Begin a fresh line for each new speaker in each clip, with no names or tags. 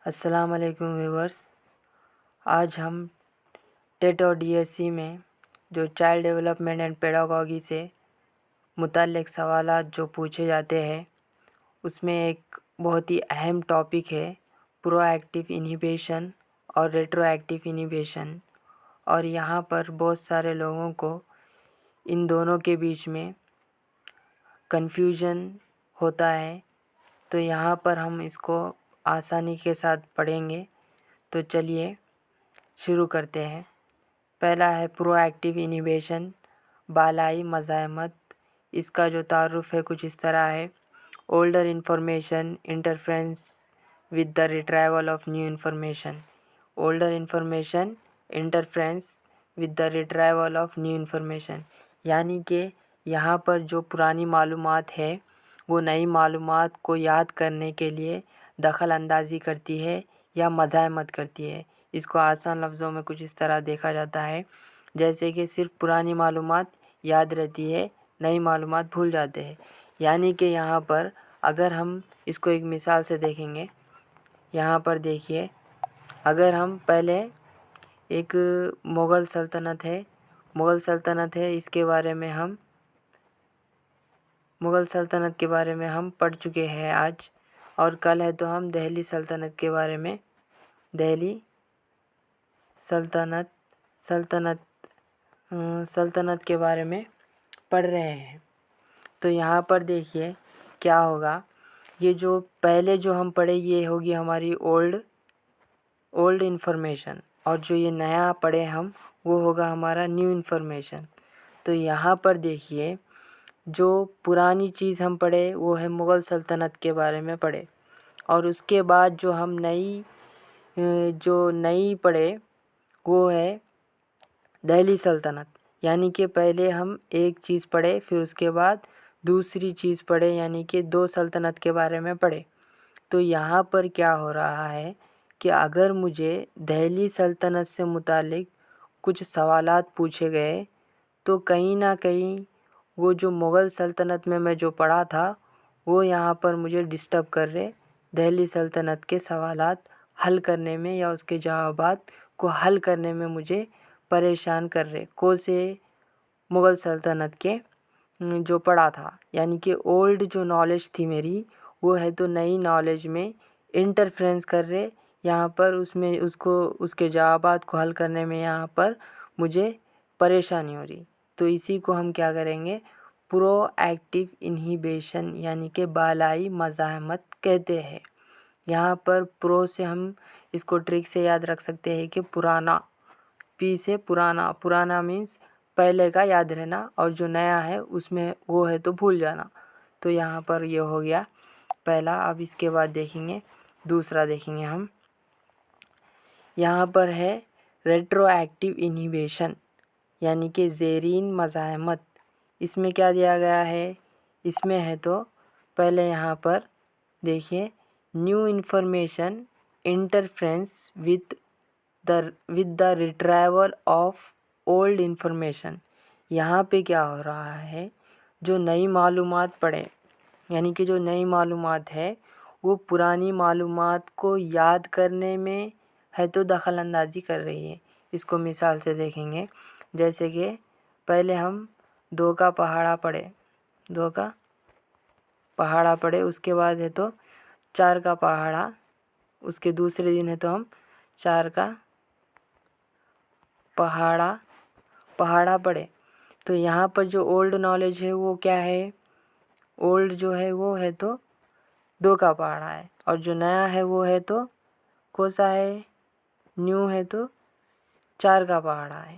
السلام علیکم ویورس، آج ہم ٹیٹ اور ڈی ایس سی میں جو چائلڈ ڈیولپمنٹ اینڈ پیڈاگوگی سے متعلق سوالات جو پوچھے جاتے ہیں اس میں ایک بہت ہی اہم ٹاپک ہے پرو ایکٹیو انہیبیشن اور ریٹرو ایکٹیو انہیبیشن، اور یہاں پر بہت سارے لوگوں کو ان دونوں کے بیچ میں کنفیوژن ہوتا ہے، تو یہاں پر ہم اس کو آسانی کے ساتھ پڑھیں گے۔ تو چلیے شروع کرتے ہیں۔ پہلا ہے پرو ایکٹیو انہیبیشن، بالائی مزاحمت۔ اس کا جو تعارف ہے کچھ اس طرح ہے: older information interference with the retrieval of new information. Older information interference with the retrieval of new information, یعنی کہ یہاں پر جو پرانی معلومات ہے وہ نئی معلومات کو یاد کرنے کے لیے دخل اندازی کرتی ہے یا مزاحمت کرتی ہے۔ اس کو آسان لفظوں میں کچھ اس طرح دیکھا جاتا ہے جیسے کہ صرف پرانی معلومات یاد رہتی ہے، نئی معلومات بھول جاتے ہیں۔ یعنی کہ یہاں پر اگر ہم اس کو ایک مثال سے دیکھیں گے، یہاں پر دیکھیے، اگر ہم پہلے ایک مغل سلطنت ہے اس کے بارے میں مغل سلطنت کے بارے میں ہم پڑھ چکے ہیں آج، اور کل ہے تو ہم دہلی سلطنت کے بارے میں سلطنت کے بارے میں پڑھ رہے ہیں۔ تو یہاں پر دیکھیے کیا ہوگا، یہ جو پہلے جو ہم پڑھے یہ ہوگی ہماری اولڈ انفارمیشن، اور جو یہ نیا پڑھے ہم وہ ہوگا ہمارا نیو انفارمیشن۔ تو یہاں پر دیکھیے جو پرانی چیز ہم پڑھے وہ ہے مغل سلطنت کے بارے میں پڑھے، اور اس کے بعد جو ہم نئی پڑھے وہ ہے دہلی سلطنت۔ یعنی کہ پہلے ہم ایک چیز پڑھے پھر اس کے بعد دوسری چیز پڑھے، یعنی کہ دو سلطنت کے بارے میں پڑھے۔ تو یہاں پر کیا ہو رہا ہے کہ اگر مجھے دہلی سلطنت سے متعلق کچھ سوالات پوچھے گئے تو کہیں نہ کہیں وہ جو مغل سلطنت میں جو پڑھا تھا وہ یہاں پر مجھے ڈسٹرب کر رہے، دہلی سلطنت کے سوالات حل کرنے میں یا اس کے جوابات کو حل کرنے میں مجھے پریشان کر رہے سے مغل سلطنت کے جو پڑھا تھا، یعنی کہ اولڈ جو نالج تھی میری وہ ہے تو نئی نالج میں انٹرفیرنس کر رہے، یہاں پر اس کے جوابات کو حل کرنے میں یہاں پر مجھے پریشانی ہو رہی۔ تو اسی کو ہم کیا کریں گے، پرو ایکٹیو انہیبیشن یعنی کہ بالائی مزاحمت کہتے ہیں۔ یہاں پر پرو سے ہم اس کو ٹرک سے یاد رکھ سکتے ہیں کہ پرانا، پی سے پرانا مینس پہلے کا یاد رہنا، اور جو نیا ہے اس میں وہ ہے تو بھول جانا۔ تو یہاں پر یہ ہو گیا پہلا۔ اب اس کے بعد دیکھیں گے دوسرا، دیکھیں گے ہم یہاں پر ہے ریٹرو ایکٹیو انہیبیشن یعنی کہ زیرین مزاحمت۔ اس میں کیا دیا گیا ہے، اس میں ہے تو پہلے یہاں پر دیکھیے new information interference with the retrieval of old information. یہاں پہ کیا ہو رہا ہے، جو نئی معلومات پڑھے، یعنی کہ جو نئی معلومات ہے وہ پرانی معلومات کو یاد کرنے میں ہے تو دخل اندازی کر رہی ہے۔ اس کو مثال سے دیکھیں گے، جیسے کہ پہلے ہم 2 کا پہاڑا پڑھے، اس کے بعد ہے تو 4 کا پہاڑا، اس کے دوسرے دن ہے تو ہم 4 کا پہاڑا پڑھے۔ تو یہاں پر جو اولڈ نالج ہے وہ کیا ہے، اولڈ جو ہے وہ ہے تو 2 کا پہاڑا ہے، اور جو نیا ہے وہ ہے تو کون سا ہے، نیو ہے تو 4 کا پہاڑا ہے۔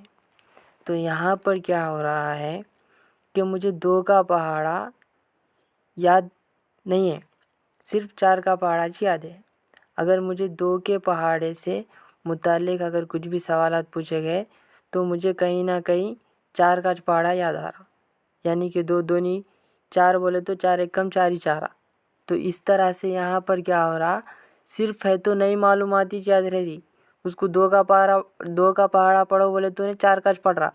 تو یہاں پر کیا ہو رہا ہے کہ مجھے 2 کا پہاڑا یاد نہیں ہے، صرف 4 کا پہاڑا یاد ہے۔ اگر مجھے 2 کے پہاڑے سے متعلق اگر کچھ بھی سوالات پوچھے گئے تو مجھے کہیں نہ کہیں 4 کا پہاڑا یاد آ رہا، یعنی کہ 2 دونی 4 بولے تو 4 ایک کم 4 ہی 4۔ تو اس طرح سے یہاں پر کیا ہو رہا، صرف ہے تو نئی معلومات ہی یاد رہ رہی، اس کو 2 کا پہاڑا پڑھو بولے تو 4 کا پڑھ رہا،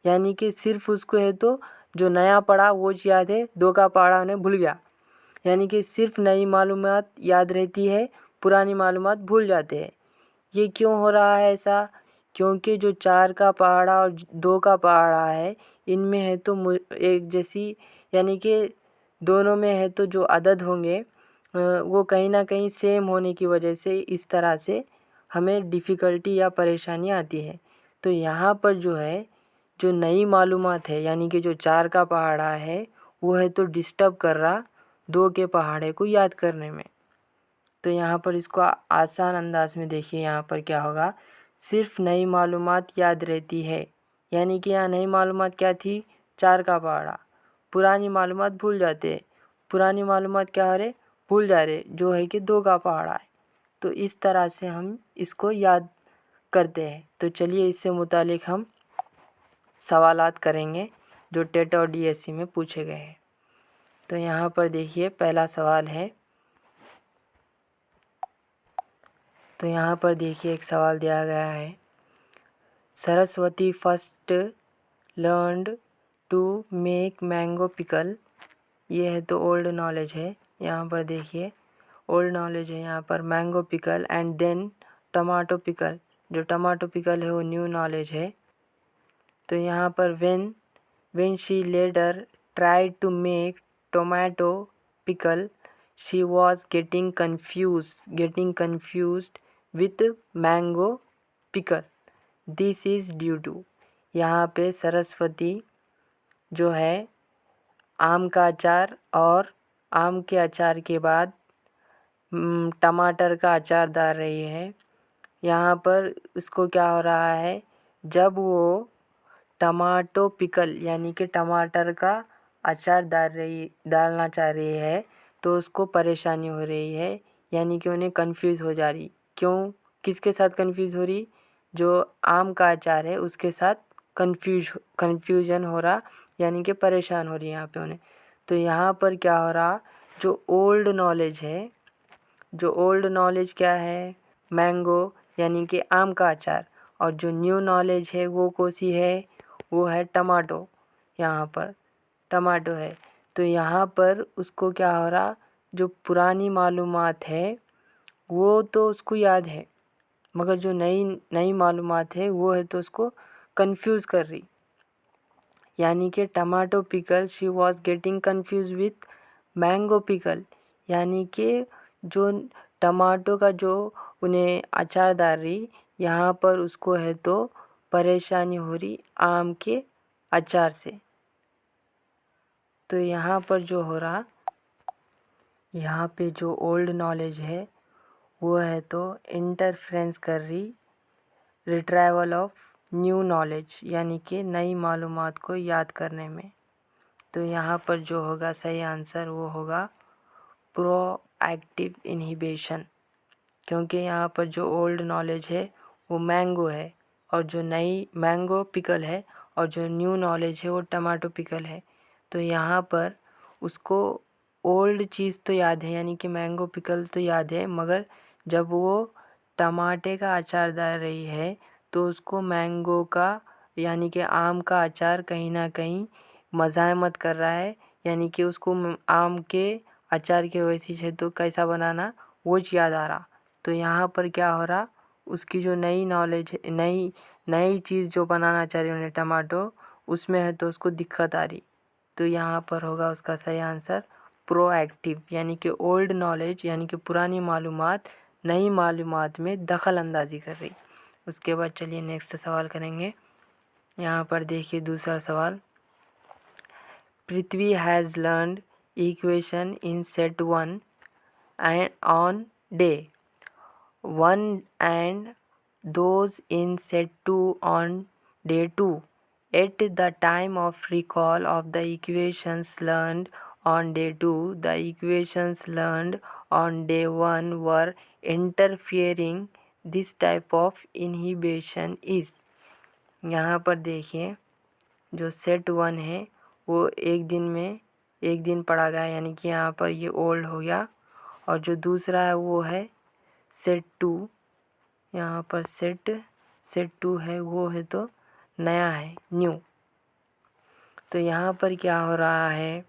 یعنی کہ صرف اس کو ہے تو جو نیا پڑھا وہ یاد ہے، 2 کا پہاڑا انہیں بھول گیا۔ یعنی کہ صرف نئی معلومات یاد رہتی ہے، پرانی معلومات بھول جاتے ہیں۔ یہ کیوں ہو رہا ہے ایسا؟ کیونکہ جو 4 کا پہاڑا اور 2 کا پہاڑا ہے ان میں ہے تو ایک جیسی، یعنی کہ دونوں میں ہے تو جو عدد ہوں گے وہ کہیں نہ کہیں سیم ہونے کی وجہ سے اس طرح سے ہمیں ڈیفیکلٹی یا پریشانی آتی ہے۔ تو یہاں پر جو ہے جو نئی معلومات ہے، یعنی کہ جو 4 کا پہاڑا ہے وہ ہے تو ڈسٹرب کر رہا 2 کے پہاڑے کو یاد کرنے میں۔ تو یہاں پر اس کو آسان انداز میں دیکھیے، یہاں پر کیا ہوگا، صرف نئی معلومات یاد رہتی ہے، یعنی کہ یہاں نئی معلومات کیا تھی، 4 کا پہاڑا، پرانی معلومات بھول جاتے ہیں، پرانی معلومات کیا ہو رہے، بھول جا رہے جو ہے کہ 2 کا پہاڑا ہے۔ تو اس طرح سے ہم اس کو یاد کرتے ہیں۔ تو چلیے اس سے متعلق ہم سوالات کریں گے جو ٹیٹ اور ڈی ایس سی میں پوچھے گئے ہیں۔ تو یہاں پر دیکھیے پہلا سوال ہے، تو یہاں پر دیکھیے ایک سوال دیا گیا ہے، Saraswati first learned to make mango pickle. یہ ہے تو اولڈ نالج ہے، یہاں پر دیکھیے اولڈ نالج ہے، یہاں پر mango pickle and then tomato pickle, جو ٹماٹو پکل ہے وہ نیو نالج ہے۔ تو یہاں پر when she later tried to make tomato pickle she was getting confused with mango pickle, this is due to۔ یہاں پہ سرسوتی جو ہے آم کا اچار اور آم کے اچار کے بعد ٹماٹر کا اچار ڈال رہی ہے۔ یہاں پر اس کو کیا ہو رہا ہے، جب وہ ٹماٹو پکل یعنی کہ ٹماٹر کا اچار ڈالنا چاہ رہی ہے تو اس کو پریشانی ہو رہی ہے، یعنی کہ انہیں کنفیوز ہو جا رہی۔ کیوں، کس کے ساتھ کنفیوز ہو رہی، جو آم کا اچار ہے اس کے ساتھ کنفیوژن ہو رہا، یعنی کہ پریشان ہو رہی یہاں پہ انہیں۔ تو یہاں پر کیا ہو رہا، جو اولڈ نالج ہے، جو اولڈ نالج کیا ہے، مینگو یعنی کہ آم کا اچار، اور جو نیو نالج ہے وہ کوسی ہے، وہ ہے ٹماٹو، یہاں پر ٹماٹو ہے۔ تو یہاں پر اس کو کیا ہو رہا، جو پرانی معلومات ہے وہ تو اس کو یاد ہے، مگر جو نئی معلومات ہے وہ ہے تو اس کو کنفیوز کر رہی، یعنی کہ tomato pickle she was getting confused with mango pickle, یعنی کہ جو ٹماٹو کا جو انہیں اچار ڈال رہی، یہاں پر اس کو ہے تو پریشانی ہو رہی آم کے اچار سے۔ تو یہاں پر جو ہو رہا، یہاں پہ جو اولڈ نالج ہے وہ ہے تو انٹرفیرنس کر رہی ریٹرائیول آف نیو نالج، یعنی کہ نئی معلومات کو یاد کرنے میں۔ تو یہاں پر جو ہوگا صحیح آنسر وہ ہوگا پرو ایکٹیو انہیبیشن، کیونکہ یہاں پر جو اولڈ نالج ہے وہ مینگو ہے، اور جو نئی مینگو پکل ہے، اور جو نیو نالج ہے وہ ٹماٹو پکل ہے۔ تو یہاں پر اس کو اولڈ چیز تو یاد ہے، یعنی کہ مینگو پکل تو یاد ہے، مگر جب وہ ٹماٹے کا اچار ڈال رہی ہے تو اس کو مینگو کا یعنی کہ آم کا اچار کہیں نہ کہیں مزاحمت کر رہا ہے، یعنی کہ اس کو آم کے اچار کی وجہ سے تو کیسا بنانا وہ یاد آ رہا۔ تو یہاں پر کیا ہو رہا، اس کی جو نئی نالج نئی چیز جو بنانا چاہ رہی انہیں ٹماٹو، اس میں ہے تو اس کو دقت آ رہی۔ تو یہاں پر ہوگا اس کا صحیح آنسر پرو ایکٹیو، یعنی کہ اولڈ نالج یعنی کہ پرانی معلومات نئی معلومات میں دخل اندازی کر رہی۔ اس کے بعد چلیے نیکسٹ سوال کریں گے۔ یہاں پر دیکھیے دوسرا سوال، Prithvi has learned equation in set 1 on day 1 and those in set 2 on day 2 at the time of recall of the equations learned on day 2 the equations learned on day 1 were interfering, this type of inhibition is۔ یہاں پر دیکھیں جو set 1 ہے وہ ایک دن پڑھا گیا، یعنی کہ یہاں پر یہ اولڈ ہو گیا، اور جو دوسرا ہے وہ ہے سیٹ 2، یہاں پر سیٹ 2 ہے وہ ہے تو نیا ہے، نیو۔ تو یہاں پر کیا ہو رہا ہے،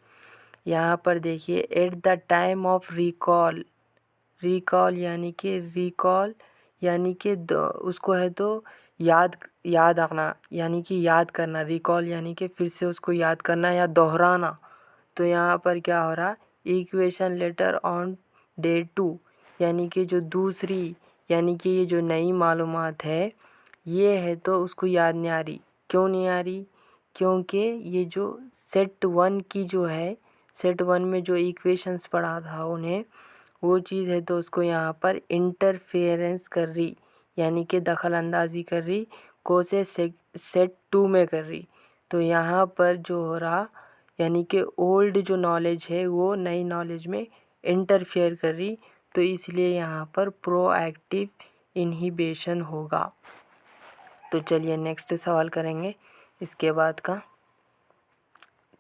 یہاں پر دیکھیے at the time of recall recall یعنی کہ اس کو ہے تو یاد آنا یعنی کہ یاد کرنا. ریکال یعنی کہ پھر سے اس کو یاد کرنا یا دہرانا. تو یہاں پر کیا ہو رہا, ایکویشن لیٹر آن ڈے 2 یعنی کہ جو دوسری یعنی کہ یہ جو نئی معلومات ہے یہ ہے تو اس کو یاد نہیں آ رہی. کیوں نہیں آ رہی؟ کیونکہ یہ جو سیٹ 1 کی جو ہے, سیٹ 1 میں جو ایکویشنز پڑھا تھا انہیں, وہ چیز ہے تو اس کو یہاں پر انٹرفیئرنس کر رہی یعنی کہ دخل اندازی کر رہی, کو سے سیٹ 2 میں کر رہی. تو یہاں پر جو ہو رہا یعنی کہ اولڈ جو نالج ہے وہ نئی نالج میں انٹرفیئر کر رہی. تو اس لیے یہاں پر پرو ایکٹیو انہیبیشن ہوگا. تو چلیے نیکسٹ سوال کریں گے اس کے بعد کا.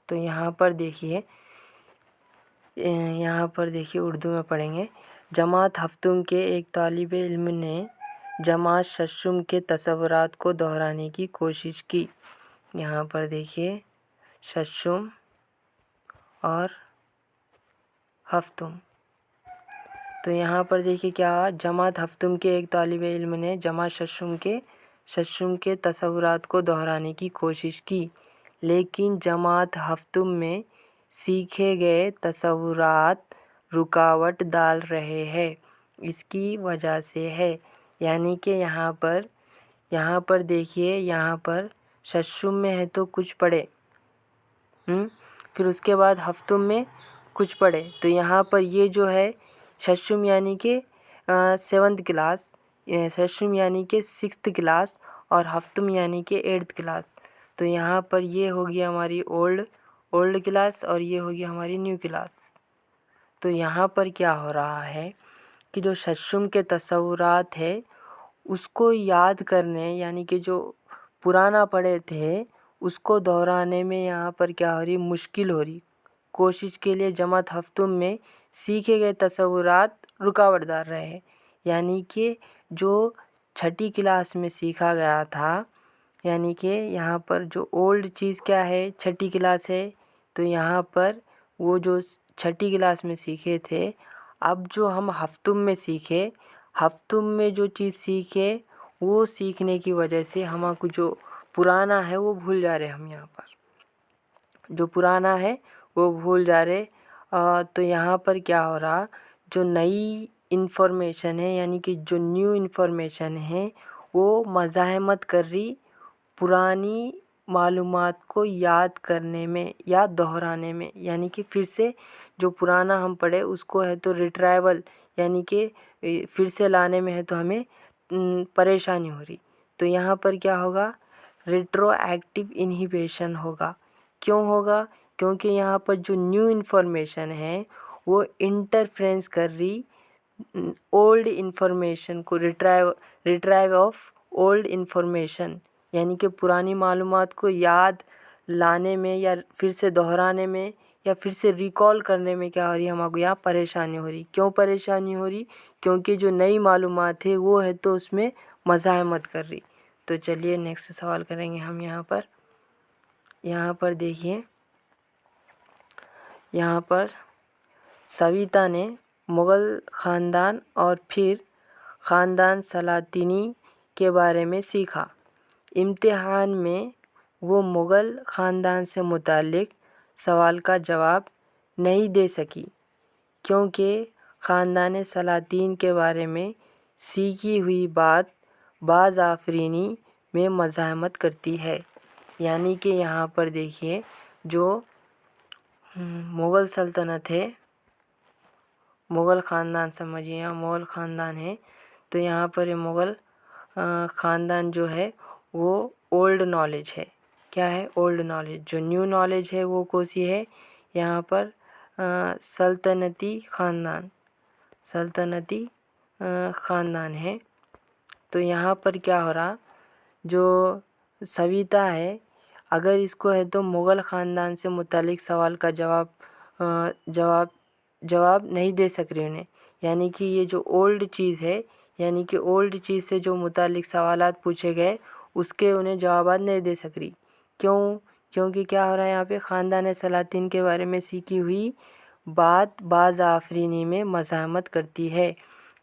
تو یہاں پر دیکھیے اردو میں پڑھیں گے. جماعت ہفتم کے ایک طالب علم نے جماعت ششم کے تصورات کو دہرانے کی کوشش کی. یہاں پر دیکھیے ششم اور ہفتم. تو یہاں پر دیکھیے کیا, جماعت ہفتم کے ایک طالب علم نے جماعت ششم کے تصورات کو دہرانے کی کوشش کی, لیکن جماعت ہفتم میں سیکھے گئے تصورات رکاوٹ ڈال رہے ہیں. اس کی وجہ سے ہے یعنی کہ یہاں پر دیکھیے, یہاں پر ششم میں ہے تو کچھ پڑھے, پھر اس کے بعد ہفتم میں کچھ پڑھے. تو یہاں پر یہ جو ہے ششم یعنی کہ 7th کلاس, ششم یعنی کہ 6th کلاس اور ہفتم یعنی کہ 8th کلاس. تو یہاں پر یہ ہوگی ہماری اولڈ کلاس اور یہ ہوگی ہماری نیو کلاس. تو یہاں پر کیا ہو رہا ہے کہ جو ششم کے تصورات ہے اس کو یاد کرنے یعنی کہ جو پرانا پڑھے تھے اس کو دہرانے میں یہاں پر کیا ہو رہی, مشکل ہو رہی. کوشش کے لیے جماعت ہفتم میں سیکھے گئے تصورات رکاوٹ ڈال رہے ہیں یعنی کہ جو 6ٹھی کلاس میں سیکھا گیا تھا یعنی کہ یہاں پر جو اولڈ چیز کیا ہے 6ٹھی کلاس ہے. تو یہاں پر وہ جو 6ٹھی کلاس میں سیکھے تھے اب جو ہم ہفتم میں سیکھے, ہفتم میں جو چیز سیکھے وہ سیکھنے کی وجہ سے ہم کو جو پرانا ہے وہ بھول جا رہے. ہم یہاں پر جو پرانا ہے وہ بھول جا رہے. تو یہاں پر کیا ہو رہا, جو نئی انفارمیشن ہے یعنی کہ جو نیو انفارمیشن ہے وہ مزاحمت کر رہی پرانی معلومات کو یاد کرنے میں یا دہرانے میں. یعنی کہ پھر سے جو پرانا ہم پڑھے اس کو ہے تو ریٹرائیول یعنی کہ پھر سے لانے میں ہے تو ہمیں پریشانی ہو رہی. تو یہاں پر کیا ہوگا, ریٹرو ایکٹیو انہیبیشن ہوگا. کیوں ہوگا؟ کیونکہ یہاں پر جو نیو انفارمیشن ہے وہ انٹرفیرنس کر رہی اولڈ انفارمیشن کو, ریٹرائیو آف اولڈ انفارمیشن یعنی کہ پرانی معلومات کو یاد لانے میں یا پھر سے دہرانے میں یا پھر سے ریکال کرنے میں کیا ہو رہی, ہم کو یہاں پریشانی ہو رہی. کیوں پریشانی ہو رہی؟ کیونکہ جو نئی معلومات ہے وہ ہے تو اس میں مزاحمت کر رہی. تو چلیے نیکسٹ سوال کریں گے ہم. یہاں پر دیکھیے, یہاں پر سویتا نے مغل خاندان اور پھر خاندان سلاطینی کے بارے میں سیکھا. امتحان میں وہ مغل خاندان سے متعلق سوال کا جواب نہیں دے سکی کیونکہ خاندان سلاطین کے بارے میں سیکھی ہوئی بات باز آفرینی میں مزاحمت کرتی ہے. یعنی کہ یہاں پر دیکھیے جو مغل سلطنت ہے, مغل خاندان سمجھیے, یہاں مغل خاندان ہے تو یہاں پر یہ مغل خاندان جو ہے وہ اولڈ نالج ہے. کیا ہے؟ Old knowledge. جو نیو نالج ہے وہ کون سی ہے؟ یہاں پر سلطنتی خاندان ہے. تو یہاں پر کیا ہو رہا, جو سویتا ہے اگر اس کو ہے تو مغل خاندان سے متعلق سوال کا جواب نہیں دے سک رہی انہیں. یعنی کہ یہ جو اولڈ چیز ہے یعنی کہ اولڈ چیز سے جو متعلق سوالات پوچھے گئے اس کے انہیں جوابات نہیں دے سک رہی. کیوں؟ کیونکہ کیا ہو رہا ہے یہاں پہ خاندان سلاطین کے بارے میں سیکھی ہوئی بات باز آفرینی میں مزاحمت کرتی ہے.